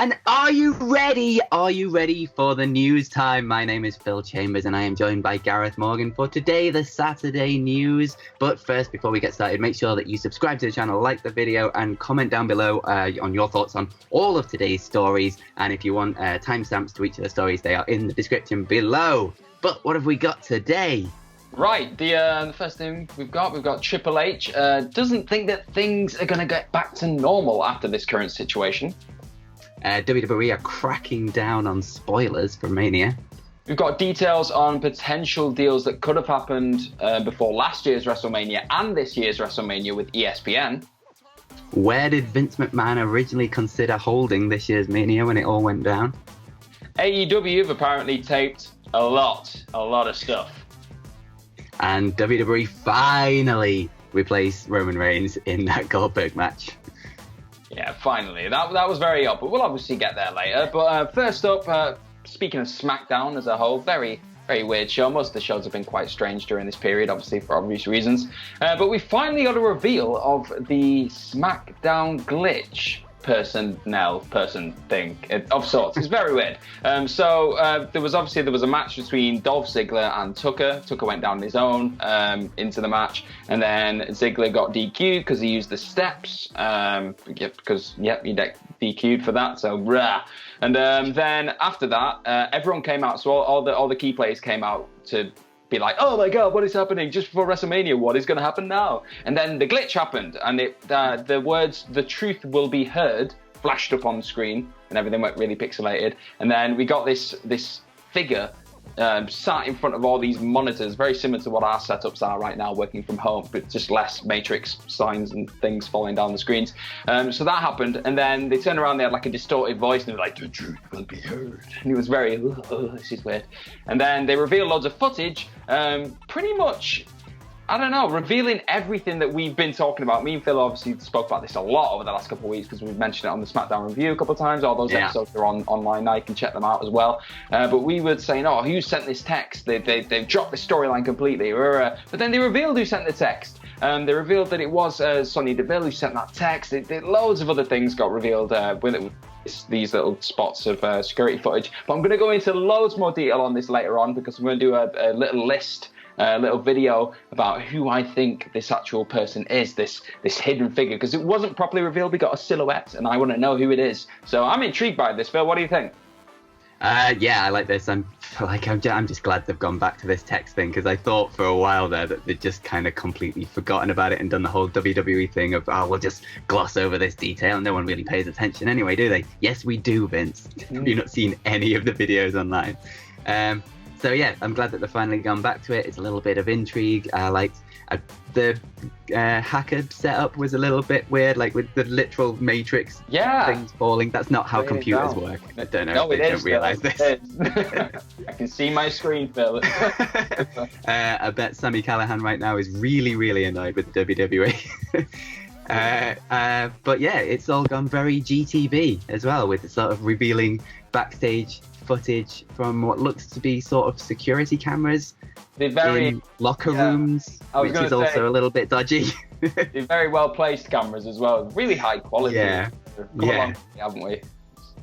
And are you ready? Are you ready for the news time? My name is Phil Chambers and I am joined by Gareth Morgan for today, the Saturday news. But first, before we get started, make sure that you subscribe to the channel, like the video and comment down below on your thoughts on all of today's stories. And if you want timestamps to each of the stories, they are in the description below. But what have we got today? Right, the first thing we've got Triple H doesn't think that things are going to get back to normal after this current situation. WWE are cracking down on spoilers for Mania. We've got details on potential deals that could have happened before last year's WrestleMania and this year's WrestleMania with ESPN. Where did Vince McMahon originally consider holding this year's Mania when it all went down? AEW have apparently taped a lot of stuff. And WWE finally replaced Roman Reigns in that Goldberg match. Yeah, finally. That was very odd, but we'll obviously get there later. But first up, speaking of Smackdown as a whole, very, very weird show. Most of the shows have been quite strange during this period, obviously for obvious reasons. But we finally got a reveal of the Smackdown glitch person thing of sorts. It's very weird. So there was a match between Dolph Ziggler and Tucker. Tucker went down on his own into the match, and then Ziggler got DQ'd because he used the steps. He got DQ'd for that. So rah. And then after that, everyone came out. So all the key players came out to be like, oh my god, what is happening just before WrestleMania? What is going to happen now? And then the glitch happened, and the words "the truth will be heard" flashed up on the screen, and everything went really pixelated. And then we got this figure sat in front of all these monitors, very similar to what our setups are right now, working from home, but just less matrix signs and things falling down the screens. So that happened, and then they turned around, they had like a distorted voice, and they were like, "The truth will be heard." And he was very, this is weird. And then they revealed loads of footage, pretty much, I don't know, revealing everything that we've been talking about. Me and Phil obviously spoke about this a lot over the last couple of weeks because we've mentioned it on the SmackDown review a couple of times. All those episodes are online now. You can check them out as well. But we were saying, oh, who sent this text? They've dropped the storyline completely. But then they revealed who sent the text. They revealed that it was Sonya Deville who sent that text. Loads of other things got revealed with it. These little spots of security footage. But I'm going to go into loads more detail on this later on because I'm going to do a little list, a little video about who I think this actual person is, this hidden figure, because it wasn't properly revealed. We got a silhouette, and I want to know who it is. So I'm intrigued by this. Phil, what do you think? Yeah, I like this. I'm just glad they've gone back to this text thing, because I thought for a while there that they'd just kind of completely forgotten about it and done the whole WWE thing of, we'll just gloss over this detail and no one really pays attention anyway, do they? Yes, we do, Vince. You've not seen any of the videos online. So yeah, I'm glad that they've finally gone back to it. It's a little bit of intrigue. The hacker setup was a little bit weird, like with the literal matrix things falling. That's not how computers work. I don't know if they don't realise this. I can see my screen, Phil. I bet Sami Callihan right now is really, really annoyed with WWE. But yeah, it's all gone very GTV as well, with sort of revealing backstage footage from what looks to be sort of security cameras in locker rooms, which is also a little bit dodgy. They're very well placed cameras as well, really high quality. Haven't we?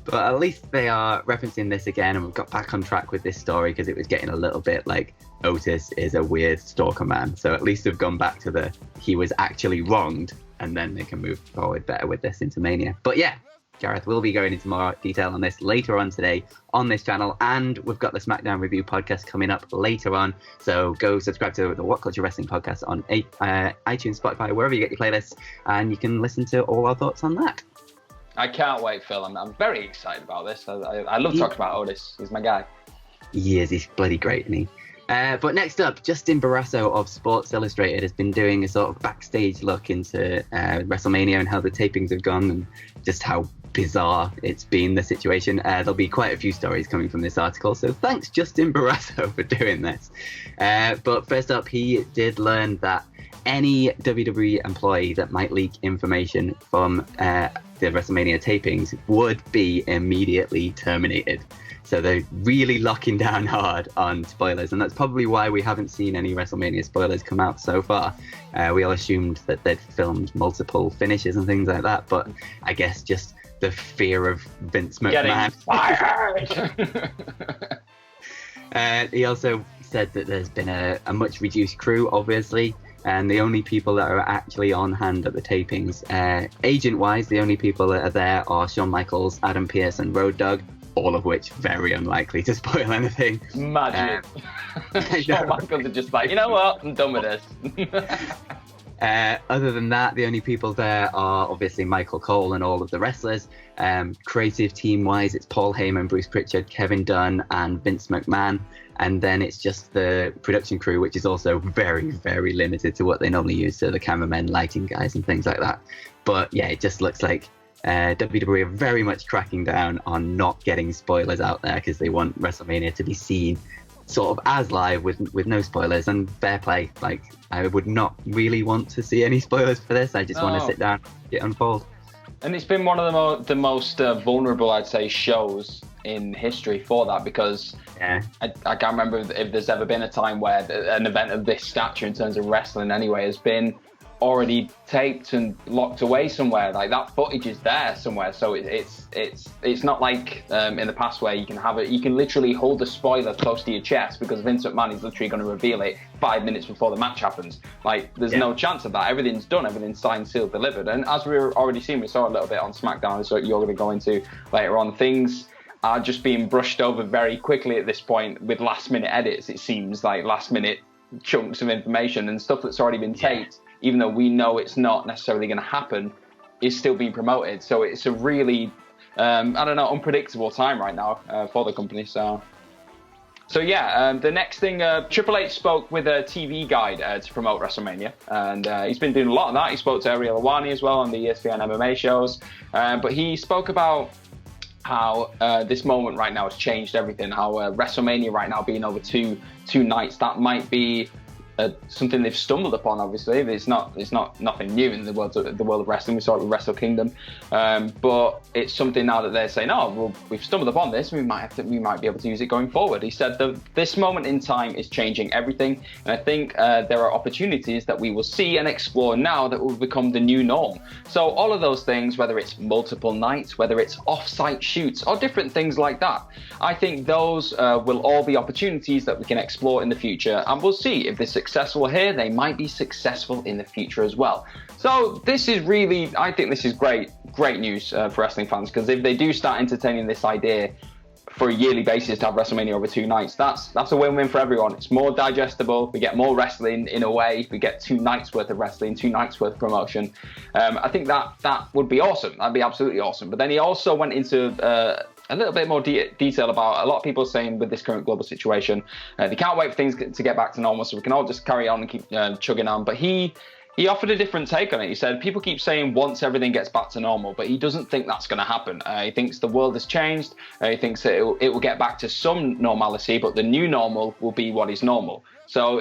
But at least they are referencing this again, and we've got back on track with this story because it was getting a little bit like Otis is a weird stalker man. So at least they've gone back to he was actually wronged, and then they can move forward better with this into Mania. But yeah, Gareth will be going into more detail on this later on today on this channel, and we've got the SmackDown review podcast coming up later on. So go subscribe to the WhatCulture Wrestling podcast on iTunes, Spotify, wherever you get your playlists, and you can listen to all our thoughts on that. I can't wait, Phil. I'm very excited about this. I love talking about Otis. He's my guy. He is. He's bloody great, isn't he? But next up, Justin Barrasso of Sports Illustrated has been doing a sort of backstage look into WrestleMania and how the tapings have gone and just how bizarre it's been, the situation. There'll be quite a few stories coming from this article, so thanks Justin Barrasso for doing this. But first up, he did learn that any WWE employee that might leak information from the WrestleMania tapings would be immediately terminated. So they're really locking down hard on spoilers, and that's probably why we haven't seen any WrestleMania spoilers come out so far. We all assumed that they'd filmed multiple finishes and things like that, but I guess just the fear of Vince Getting McMahon. fired! He also said that there's been a much reduced crew, obviously, and the only people that are actually on hand at the tapings, agent-wise, the only people that are there are Shawn Michaels, Adam Pearce, and Road Dogg, all of which very unlikely to spoil anything. Imagine. Shawn Michaels are just like, you know what, I'm done with this. Other than that, the only people there are obviously Michael Cole and all of the wrestlers. Creative team-wise, it's Paul Heyman, Bruce Pritchard, Kevin Dunn, and Vince McMahon. And then it's just the production crew, which is also very, very limited to what they normally use, so the cameramen, lighting guys, and things like that. But yeah, it just looks like WWE are very much cracking down on not getting spoilers out there because they want WrestleMania to be seen sort of as live with no spoilers, and fair play. Like, I would not really want to see any spoilers for this. I just want to sit down, get unfold. And it's been one of the most vulnerable, I'd say, shows in history for that, because I can't remember if there's ever been a time where an event of this stature in terms of wrestling anyway has been already taped and locked away somewhere. Like, that footage is there somewhere, so it's not like in the past where you can have it, you can literally hold the spoiler close to your chest because Vince McMahon is literally going to reveal it 5 minutes before the match happens. Like, there's no chance of that. Everything's done, everything's signed, sealed, delivered. And as we were already seeing, we saw a little bit on SmackDown, so you're going to go into later on, things are just being brushed over very quickly at this point with last minute edits. It seems like last minute chunks of information and stuff that's already been taped, even though we know it's not necessarily going to happen, is still being promoted. So it's a really, unpredictable time right now for the company. So the next thing, Triple H spoke with a TV guide to promote WrestleMania, and he's been doing a lot of that. He spoke to Ariel Helwani as well on the ESPN MMA shows, but he spoke about how this moment right now has changed everything, how WrestleMania right now being over two nights, that might be something they've stumbled upon. Obviously, it's not nothing new in the world of wrestling. We saw it with Wrestle Kingdom, but it's something now that they're saying, well, we've stumbled upon this. We might be able to use it going forward. He said that this moment in time is changing everything, and I think there are opportunities that we will see and explore now that will become the new norm. So all of those things, whether it's multiple nights, whether it's off-site shoots, or different things like that, I think those will all be opportunities that we can explore in the future, and we'll see if this successful here, they might be successful in the future as well. So this is really, I think this is great news for wrestling fans, because if they do start entertaining this idea for a yearly basis to have WrestleMania over 2 nights, that's a win-win for everyone. It's more digestible, we get more wrestling in a way, we get 2 nights worth of wrestling, 2 nights worth of promotion. I think that would be awesome. That'd be absolutely awesome. But then he also went into a little bit more detail about a lot of people saying with this current global situation, they can't wait for things to get back to normal, so we can all just carry on and keep chugging on. But he offered a different take on it. He said people keep saying once everything gets back to normal, but he doesn't think that's going to happen. He thinks the world has changed. He thinks that it will get back to some normality, but the new normal will be what is normal. So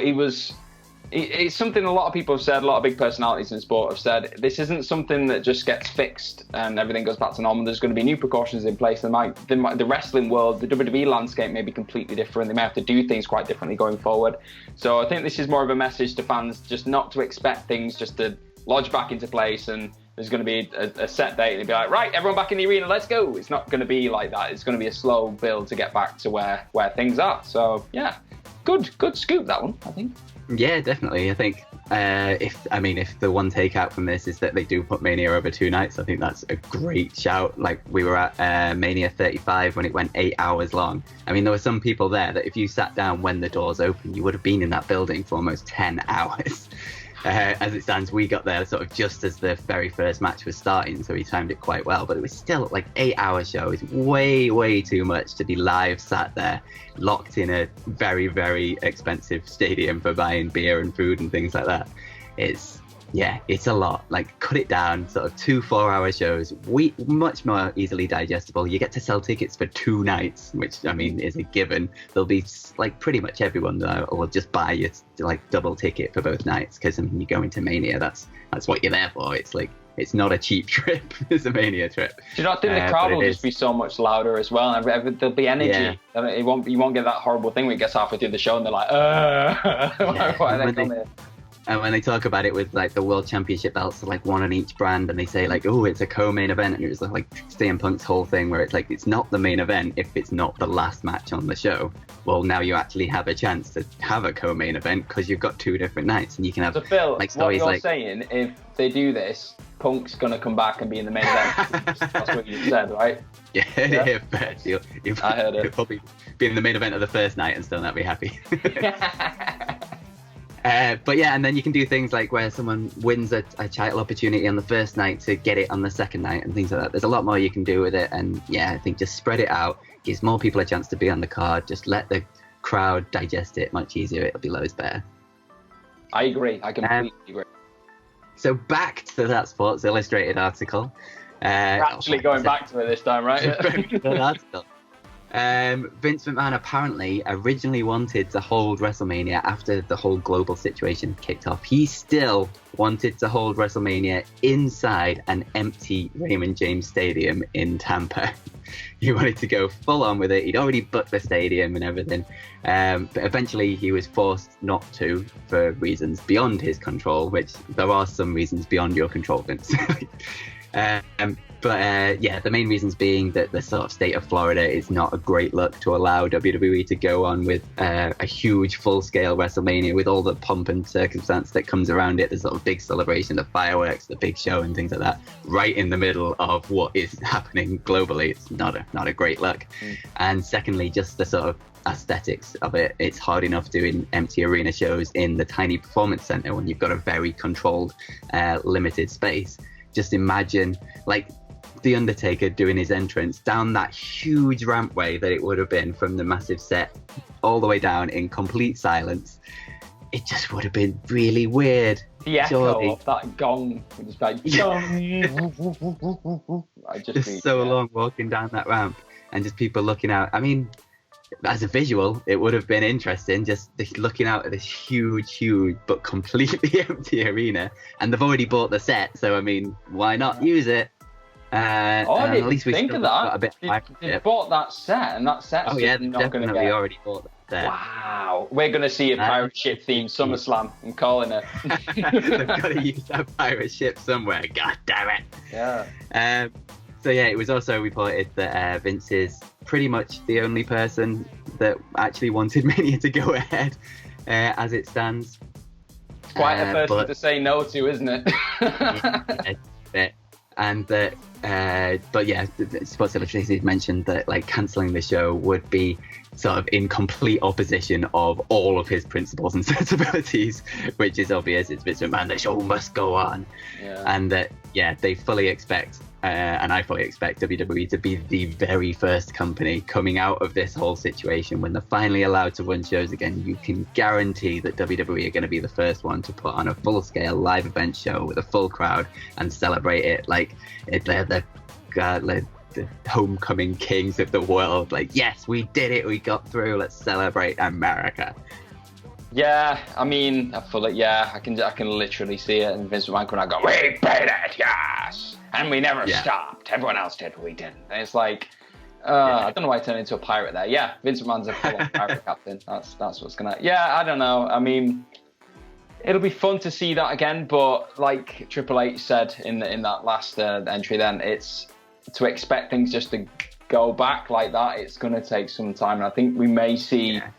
it's something a lot of people have said, a lot of big personalities in sport have said, this isn't something that just gets fixed and everything goes back to normal. There's going to be new precautions in place. The wrestling world, the WWE landscape may be completely different. They may have to do things quite differently going forward. So I think this is more of a message to fans, just not to expect things just to lodge back into place and there's going to be a set date and it'll be like, right, everyone back in the arena, let's go. It's not going to be like that. It's going to be a slow build to get back to where things are. So yeah, good scoop, that one, I think. Yeah, definitely. I think if the one takeout from this is that they do put Mania over 2 nights, I think that's a great shout. Like, we were at Mania 35 when it went 8 hours long. I mean, there were some people there that if you sat down when the doors opened, you would have been in that building for almost 10 hours. As it stands, we got there sort of just as the very first match was starting, so we timed it quite well. But it was still like 8-hour show. It's way too much to be live sat there, locked in a very, very expensive stadium for buying beer and food and things like that. It's a lot. Like, cut it down, sort of 2 4-hour shows, much more easily digestible. You get to sell tickets for 2 nights, which, I mean, is a given. There'll be, like, pretty much everyone that will just buy you, like, double ticket for both nights, because, I mean, you go into Mania, that's what you're there for. It's like, it's not a cheap trip. It's a Mania trip. Do you not think the crowd will just be so much louder as well? And there'll be energy. Yeah. You won't get that horrible thing where it gets halfway through the show and they're like, why are they coming here? And when they talk about it with like the World Championship belts, like one on each brand, and they say like, oh, it's a co-main event, and it was like CM Punk's whole thing where it's like, it's not the main event if it's not the last match on the show. Well, now you actually have a chance to have a co-main event because you've got 2 different nights, and you can have so Phil, like stories what you're like saying, if they do this, Punk's gonna come back and be in the main event. That's what you said, right? Yeah, you'll I heard it. You'll probably be in the main event of the first night and still not be happy. But yeah, and then you can do things like where someone wins a title opportunity on the first night to get it on the second night and things like that. There's a lot more you can do with it, and yeah, I think just spread it out, gives more people a chance to be on the card. Just let the crowd digest it much easier. It'll be loads better. I agree. I completely agree. So back to that Sports Illustrated article. We're actually going back to it this time, right? Vince McMahon apparently originally wanted to hold WrestleMania after the whole global situation kicked off. He still wanted to hold WrestleMania inside an empty Raymond James Stadium in Tampa. He wanted to go full on with it. He'd already booked the stadium and everything. But eventually he was forced not to for reasons beyond his control, which there are some reasons beyond your control, Vince. The main reasons being that the sort of state of Florida is not a great look to allow WWE to go on with a huge full-scale WrestleMania with all the pomp and circumstance that comes around it, the sort of big celebration, the fireworks, the big show and things like that, right in the middle of what is happening globally. It's not a great look. And secondly, just the sort of aesthetics of it. It's hard enough doing empty arena shows in the tiny performance center when you've got a very controlled, limited space. Just imagine like The Undertaker doing his entrance down that huge rampway that it would have been from the massive set all the way down in complete silence. It just would have been really weird. The echo of that gong. Just like, just so long walking down that ramp and just people looking out. I mean, as a visual, it would have been interesting, just looking out at this huge, but completely empty arena. And they've already bought the set, so I mean, why not use it? At least we think of that. They bought that set, and that set's not going to get... already bought that set. Wow. We're going to see a pirate ship themed SummerSlam. I'm calling it. They've got to use that pirate ship somewhere. God damn it. Yeah. So yeah, it was also reported that Vince is pretty much the only person that actually wanted Mania to go ahead as it stands. It's quite a person to say no to, isn't it? And that, but yeah, Sports Illustrated mentioned that like cancelling the show would be sort of in complete opposition of all of his principles and sensibilities, which is obvious. It's Vince McMahon, the show must go on. Yeah. And that, yeah, they fully expect, and I fully expect WWE to be the very first company coming out of this whole situation. When they're finally allowed to run shows again, you can guarantee that WWE are going to be the first one to put on a full-scale live event show with a full crowd and celebrate it like they're the homecoming kings of the world. Like, yes, we did it, we got through, let's celebrate America. Yeah, I mean, I feel like, yeah, I can literally see it, and Vince McMahon coming out and go, we paid it, yes, and we never stopped. Everyone else did, but we didn't. And it's like, I don't know why I turned into a pirate there. Yeah, Vince McMahon's a full-on pirate captain. That's what's gonna. Yeah, I don't know. I mean, it'll be fun to see that again, but like Triple H said in that last entry, then it's to expect things just to go back like that. It's gonna take some time, and I think we may see. Yeah.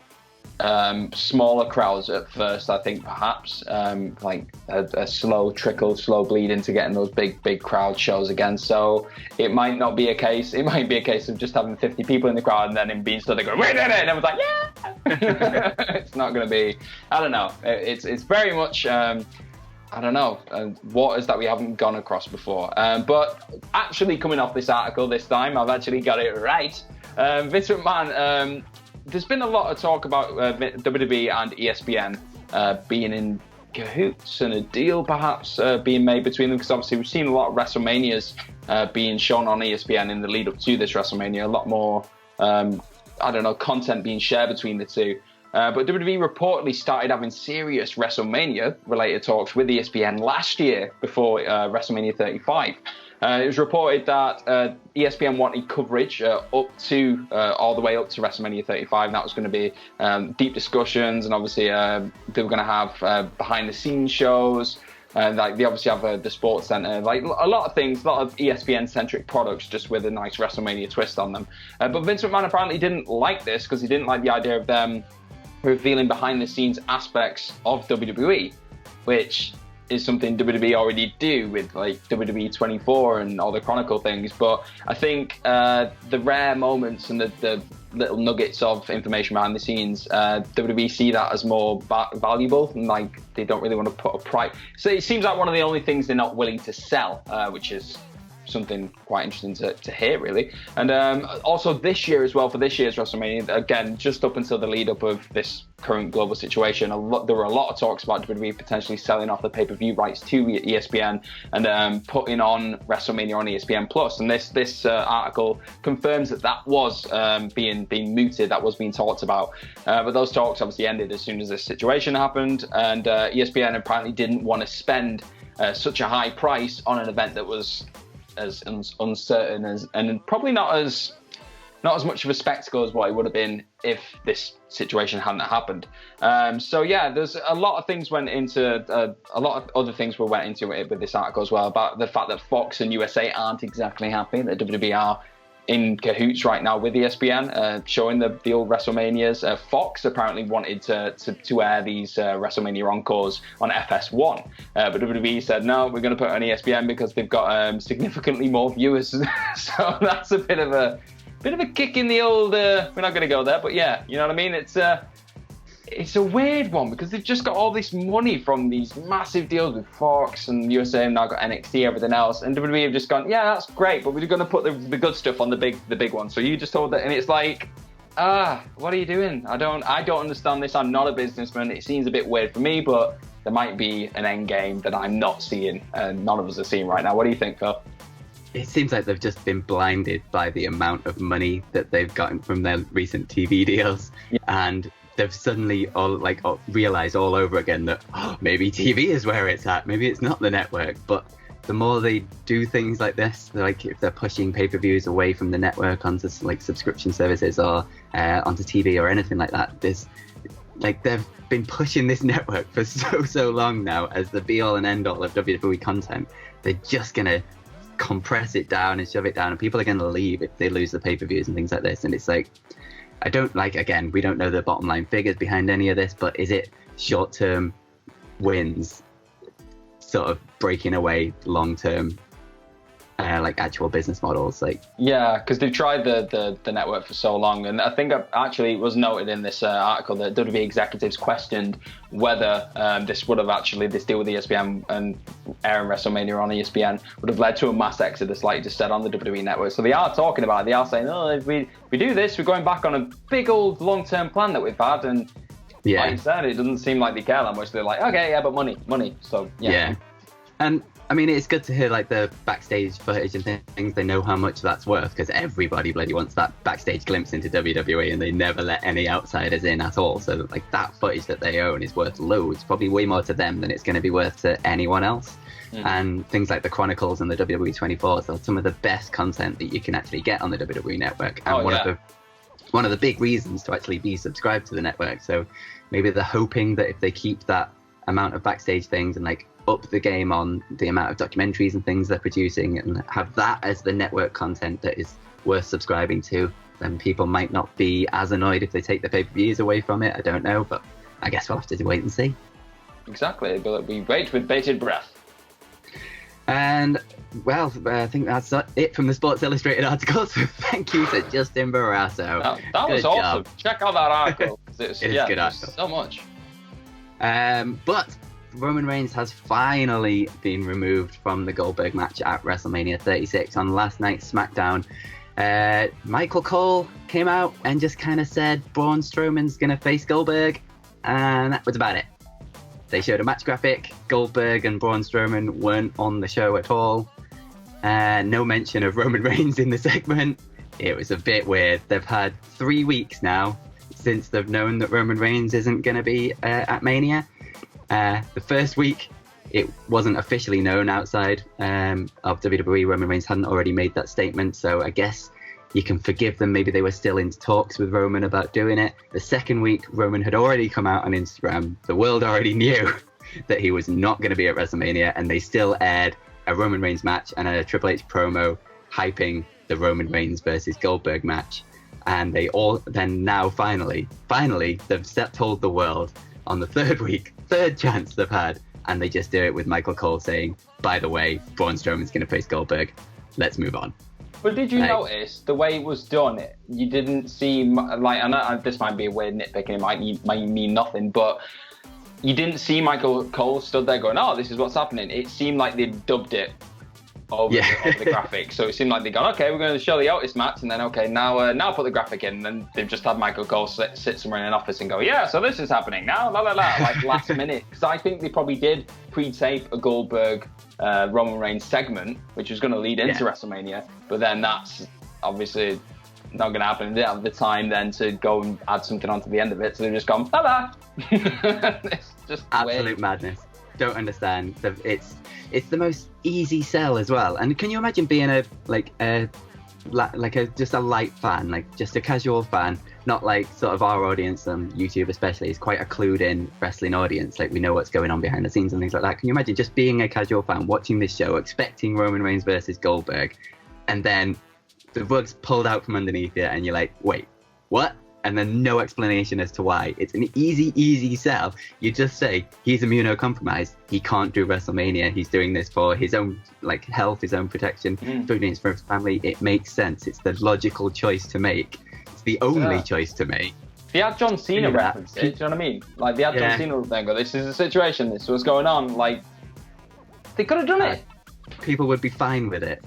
Smaller crowds at first, I think perhaps like a slow trickle, slow bleed into getting those big crowd shows again. So it might not be a case. It might be a case of just having 50 people in the crowd and then him being stood there going, "We did it!" and everyone's like, "Yeah!" It's not going to be. I don't know. It's very much. I don't know, waters that we haven't gone across before. But actually, coming off this article this time, I've actually got it right. Vince McMahon. There's been a lot of talk about WWE and ESPN being in cahoots and a deal perhaps being made between them, because obviously we've seen a lot of WrestleManias being shown on ESPN in the lead up to this WrestleMania, a lot more, content being shared between the two. But WWE reportedly started having serious WrestleMania-related talks with ESPN last year before WrestleMania 35. It was reported that ESPN wanted coverage up to all the way up to WrestleMania 35. And that was going to be deep discussions, and obviously they were going to have behind-the-scenes shows. Like they obviously have the Sports Center, like a lot of things, a lot of ESPN-centric products, just with a nice WrestleMania twist on them. But Vince McMahon apparently didn't like this because he didn't like the idea of them revealing behind-the-scenes aspects of WWE, which is something WWE already do with like WWE 24 and all the Chronicle things. But I think the rare moments and the little nuggets of information behind the scenes, WWE see that as more valuable, and like they don't really want to put a price. So it seems like one of the only things they're not willing to sell, which is something quite interesting to hear, really. And also this year as well, for this year's WrestleMania, again, just up until the lead up of this current global situation, there were a lot of talks about WWE potentially selling off the pay-per-view rights to ESPN and putting on WrestleMania on ESPN Plus. And this article confirms that was being mooted, that was being talked about. But those talks obviously ended as soon as this situation happened, and ESPN apparently didn't want to spend such a high price on an event that was as uncertain as, and probably not as much of a spectacle as what it would have been if this situation hadn't happened. So yeah, there's a lot of things went into a lot of other things went into it with this article as well, about the fact that Fox and USA aren't exactly happy that WWE are in cahoots right now with ESPN, showing the old WrestleManias. Fox apparently wanted to air these WrestleMania encores on FS1, but WWE said no, we're going to put it on ESPN because they've got significantly more viewers. So that's a bit of a kick in the old. We're not going to go there, but yeah, you know what I mean. It's a weird one because they've just got all this money from these massive deals with Fox and USA, and now got NXT, everything else, and WWE have just gone, yeah, that's great, but we're going to put the good stuff on the big one. So you just told that, and it's like, what are you doing? I don't understand this. I'm not a businessman. It seems a bit weird for me, but there might be an end game that I'm not seeing, and none of us are seeing right now. What do you think, Phil? It seems like they've just been blinded by the amount of money that they've gotten from their recent TV deals, and they've suddenly realized all over again that maybe TV is where it's at. Maybe it's not the network. But the more they do things like this, like if they're pushing pay-per-views away from the network onto like subscription services or onto TV or anything like that, they've been pushing this network for so long now as the be-all and end-all of WWE content. They're just gonna compress it down and shove it down, and people are gonna leave if they lose the pay-per-views and things like this. And it's like, I don't again, we don't know the bottom line figures behind any of this, but is it short-term wins sort of breaking away long-term actual business models? Yeah, because they've tried the network for so long, and I think actually it was noted in this article that WWE executives questioned whether this deal with ESPN and airing WrestleMania on ESPN would have led to a mass exodus, like you just said, on the WWE network. So they are talking about it. They are saying, if we do this, we're going back on a big old long-term plan that we've had, and like you said, it doesn't seem like they care that much. They're like, okay, yeah, but money. So yeah. And I mean, it's good to hear the backstage footage and things. They know how much that's worth because everybody bloody wants that backstage glimpse into WWE, and they never let any outsiders in at all. So that footage that they own is worth loads, probably way more to them than it's going to be worth to anyone else. And things like the Chronicles and the WWE 24 are some of the best content that you can actually get on the WWE network, and one of the big reasons to actually be subscribed to the network. So maybe they're hoping that if they keep that amount of backstage things and up the game on the amount of documentaries and things they're producing and have that as the network content that is worth subscribing to, then people might not be as annoyed if they take the pay-per-views away from it. I don't know, but I guess we'll have to wait and see. Exactly, but we wait with bated breath. And well, I think that's it from the Sports Illustrated article. So thank you to Justin Barrasso. That was awesome. Check out that article. It's a good article. So much. But Roman Reigns has finally been removed from the Goldberg match at WrestleMania 36 on last night's SmackDown. Michael Cole came out and just kind of said Braun Strowman's going to face Goldberg, and that was about it. They showed a match graphic. Goldberg and Braun Strowman weren't on the show at all. No mention of Roman Reigns in the segment. It was a bit weird. They've had 3 weeks now since they've known that Roman Reigns isn't going to be at Mania. The first week, it wasn't officially known outside of WWE. Roman Reigns hadn't already made that statement, so I guess you can forgive them. Maybe they were still in talks with Roman about doing it. The second week, Roman had already come out on Instagram. The world already knew that he was not going to be at WrestleMania, and they still aired a Roman Reigns match and a Triple H promo hyping the Roman Reigns versus Goldberg match. And they all then now finally, they've told the world on the third chance they've had, and they just do it with Michael Cole saying, by the way, Braun Strowman's going to face Goldberg. Let's move on. But did you notice the way it was done? You didn't seem like, I know this might be a weird nitpick and it might mean nothing, but you didn't see Michael Cole stood there going, oh, this is what's happening. It seemed like they dubbed it over the graphic. So it seemed like they'd gone, okay, we're going to show the Otis match, and then, okay, now put the graphic in. And then they've just had Michael Cole sit somewhere in an office and go, yeah, so this is happening now, like last minute. Because I think they probably did pre-tape a Goldberg Roman Reigns segment, which was going to lead into WrestleMania. But then that's obviously not going to happen. They didn't have the time then to go and add something onto the end of it. So they've just gone, bye-bye. It's just absolute weird. Madness. Don't understand. It's the most easy sell as well. And can you imagine being just a light fan, like just a casual fan, not like sort of our audience on YouTube especially is quite a clued in wrestling audience. Like we know what's going on behind the scenes and things like that. Can you imagine just being a casual fan watching this show, expecting Roman Reigns versus Goldberg, and then the rug's pulled out from underneath you and you're like, wait, what? And then no explanation as to why. It's an easy sell. You just say he's immunocompromised. He can't do WrestleMania. He's doing this for his own health, his own protection, doing it for his family. It makes sense. It's the logical choice to make. It's the only choice to make. They had John Cena reference it, do you know what I mean? Like they had John Cena then go, this is the situation, this is what's going on. Like they could have done it. People would be fine with it.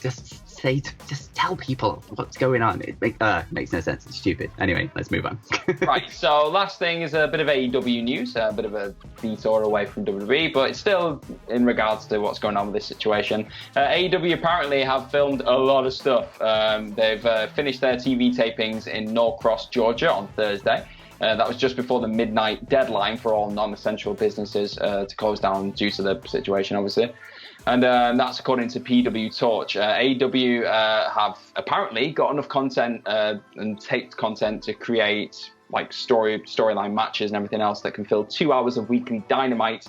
Just tell people what's going on. It makes no sense. It's stupid. Anyway, let's move on. Right, so last thing is a bit of AEW news, a bit of a detour away from WWE, but it's still in regards to what's going on with this situation. AEW apparently have filmed a lot of stuff. They've finished their TV tapings in Norcross, Georgia on Thursday. That was just before the midnight deadline for all non-essential businesses to close down due to the situation, obviously. And that's according to PW Torch. AEW have apparently got enough content and taped content to create storyline matches and everything else that can fill 2 hours of weekly Dynamite.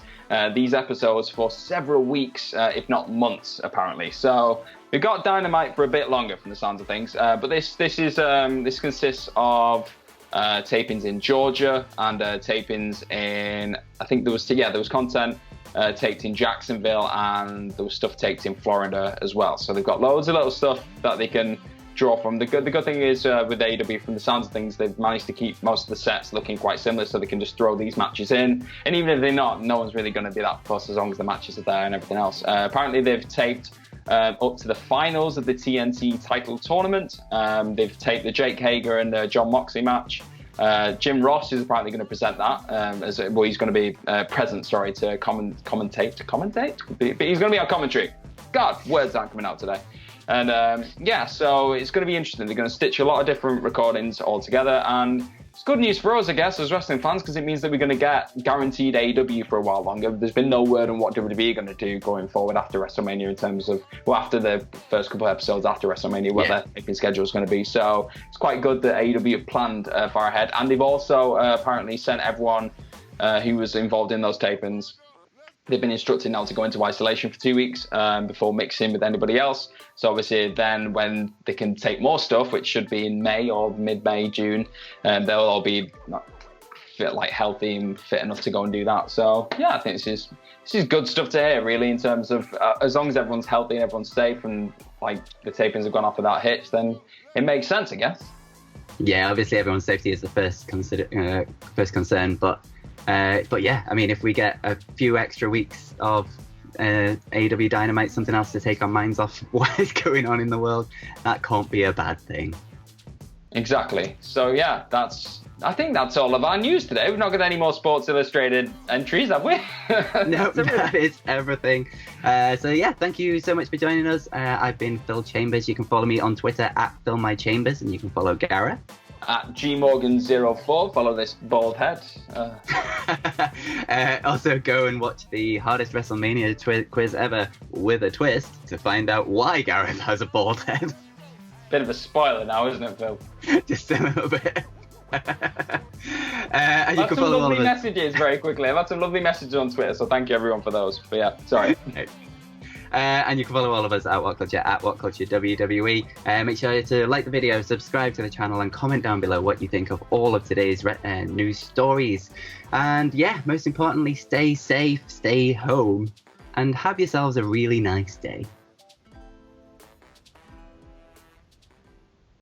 These episodes for several weeks, if not months, apparently. So we've got Dynamite for a bit longer, from the sounds of things. But this consists of tapings in Georgia and tapings in, I think there was content taped in Jacksonville, and there was stuff taped in Florida as well. So they've got loads of little stuff that they can draw from. The good thing is with AEW, from the sounds of things, they've managed to keep most of the sets looking quite similar, so they can just throw these matches in. And even if they're not, no one's really going to be that fussed as long as the matches are there and everything else. Apparently they've taped up to the finals of the TNT title tournament. They've taped the Jake Hager and John Moxley match. Jim Ross is apparently going to present that he's going to be present, to commentate, but he's going to be on commentary. God, words aren't coming out today. And so it's going to be interesting. They're going to stitch a lot of different recordings all together, and it's good news for us, I guess, as wrestling fans, because it means that we're going to get guaranteed AEW for a while longer. There's been no word on what WWE are going to do going forward after WrestleMania in terms of, after the first couple of episodes after WrestleMania, what their taping schedule is going to be. So it's quite good that AEW have planned far ahead. And they've also apparently sent everyone who was involved in those tapings, they've been instructed now to go into isolation for 2 weeks before mixing with anybody else. So obviously then when they can take more stuff, which should be in May or mid-May, June, they'll all be healthy and fit enough to go and do that. So yeah, I think this is good stuff to hear, really, in terms of as long as everyone's healthy and everyone's safe and the tapings have gone off without hitch, then it makes sense, I guess. Yeah, obviously everyone's safety is the first concern, but yeah, I mean, if we get a few extra weeks of AEW Dynamite, something else to take our minds off what is going on in the world, that can't be a bad thing. Exactly. So yeah, I think that's all of our news today. We've not got any more Sports Illustrated entries, have we? No, that is everything. So yeah, thank you so much for joining us. I've been Phil Chambers. You can follow me on Twitter @PhilMyChambers, and you can follow Gareth At gmorgan04, follow this bald head. Also, go and watch the hardest WrestleMania quiz ever with a twist to find out why Gareth has a bald head. Bit of a spoiler now, isn't it, Phil? Just a little bit. And you can follow some lovely messages very quickly. I've had some lovely messages on Twitter, so thank you everyone for those. But yeah, sorry. And you can follow all of us at WhatCulture, at WhatCulture WWE. Make sure to like the video, subscribe to the channel, and comment down below what you think of all of today's news stories. And yeah, most importantly, stay safe, stay home, and have yourselves a really nice day.